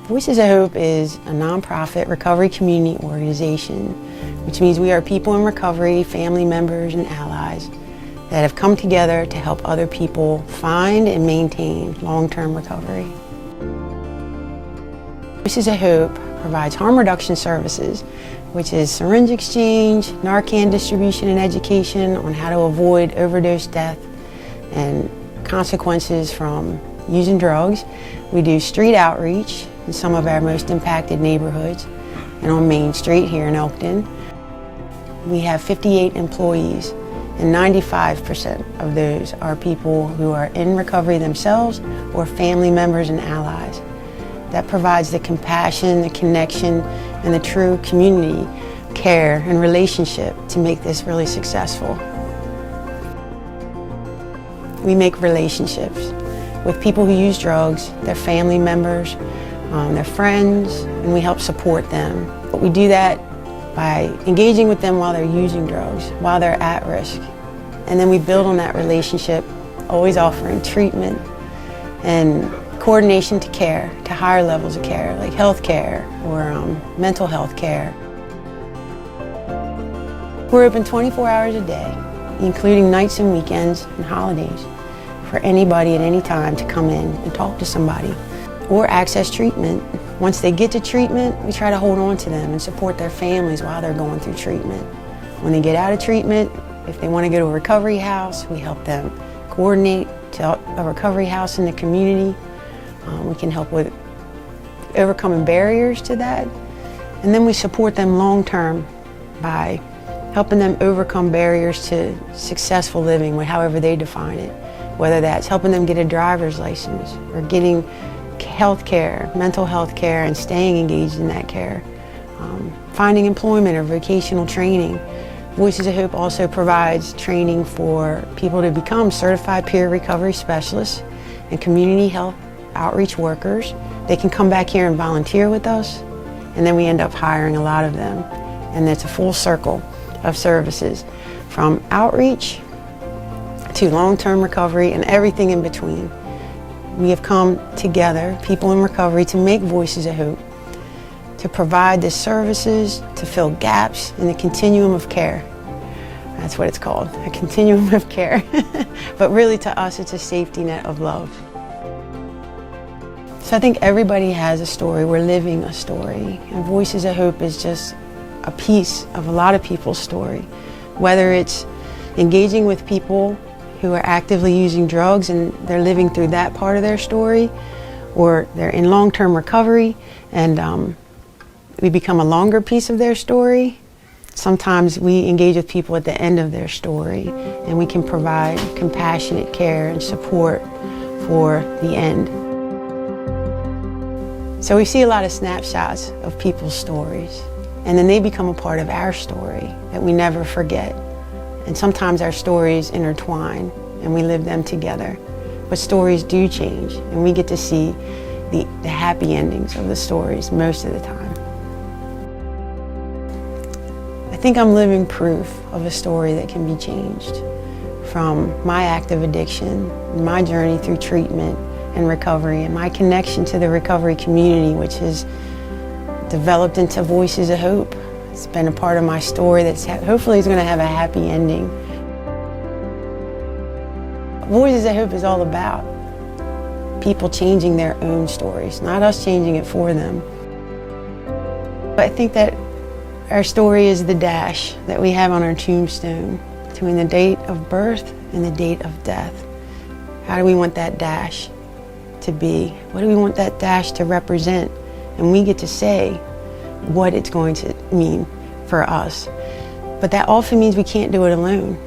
Voices of Hope is a nonprofit recovery community organization, which means we are people in recovery, family members, and allies that have come together to help other people find and maintain long-term recovery. Voices of Hope provides harm reduction services, which is syringe exchange, Narcan distribution and education on how to avoid overdose death and consequences from using drugs. We do street outreach in some of our most impacted neighborhoods and on Main Street here in Elkton. We have 58 employees, and 95% of those are people who are in recovery themselves or family members and allies. That provides the compassion, the connection, and the true community care and relationship to make this really successful. We make relationships with people who use drugs, their family members, their friends, and we help support them. But we do that by engaging with them while they're using drugs, while they're at risk. And then we build on that relationship, always offering treatment and coordination to care, to higher levels of care, like health care or mental health care. We're open 24 hours a day, including nights and weekends and holidays, for anybody at any time to come in and talk to somebody or access treatment. Once they get to treatment, we try to hold on to them and support their families while they're going through treatment. When they get out of treatment, if they want to go to a recovery house, we help them coordinate to a recovery house in the community. We can help with overcoming barriers to that. And then we support them long term by helping them overcome barriers to successful living, however they define it. Whether that's helping them get a driver's license or getting health care, mental health care, and staying engaged in that care. Finding employment or vocational training. Voices of Hope also provides training for people to become certified peer recovery specialists and community health outreach workers. They can come back here and volunteer with us, and then we end up hiring a lot of them. And it's a full circle of services, from outreach to long-term recovery and everything in between. We have come together, people in recovery, to make Voices of Hope, to provide the services, to fill gaps in the continuum of care. That's what it's called, a continuum of care. But really, to us, it's a safety net of love. So I think everybody has a story. We're living a story. And Voices of Hope is just a piece of a lot of people's story. Whether it's engaging with people who are actively using drugs and they're living through that part of their story, or they're in long-term recovery and we become a longer piece of their story. Sometimes we engage with people at the end of their story, and we can provide compassionate care and support for the end. So we see a lot of snapshots of people's stories, and then they become a part of our story that we never forget. And sometimes our stories intertwine and we live them together. But stories do change, and we get to see the happy endings of the stories most of the time. I think I'm living proof of a story that can be changed. From my active addiction, my journey through treatment and recovery, and my connection to the recovery community, which has developed into Voices of Hope. It's been a part of my story that's hopefully is going to have a happy ending. Voices of Hope is all about people changing their own stories, not us changing it for them. But I think that our story is the dash that we have on our tombstone between the date of birth and the date of death. How do we want that dash to be? What do we want that dash to represent? And we get to say what it's going to mean for us. But that often means we can't do it alone.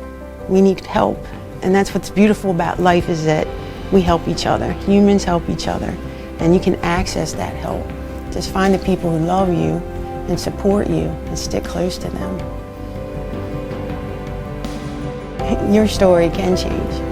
We need help. And that's what's beautiful about life, is that we help each other. Humans help each other. And you can access that help. Just find the people who love you and support you and stick close to them. Your story can change.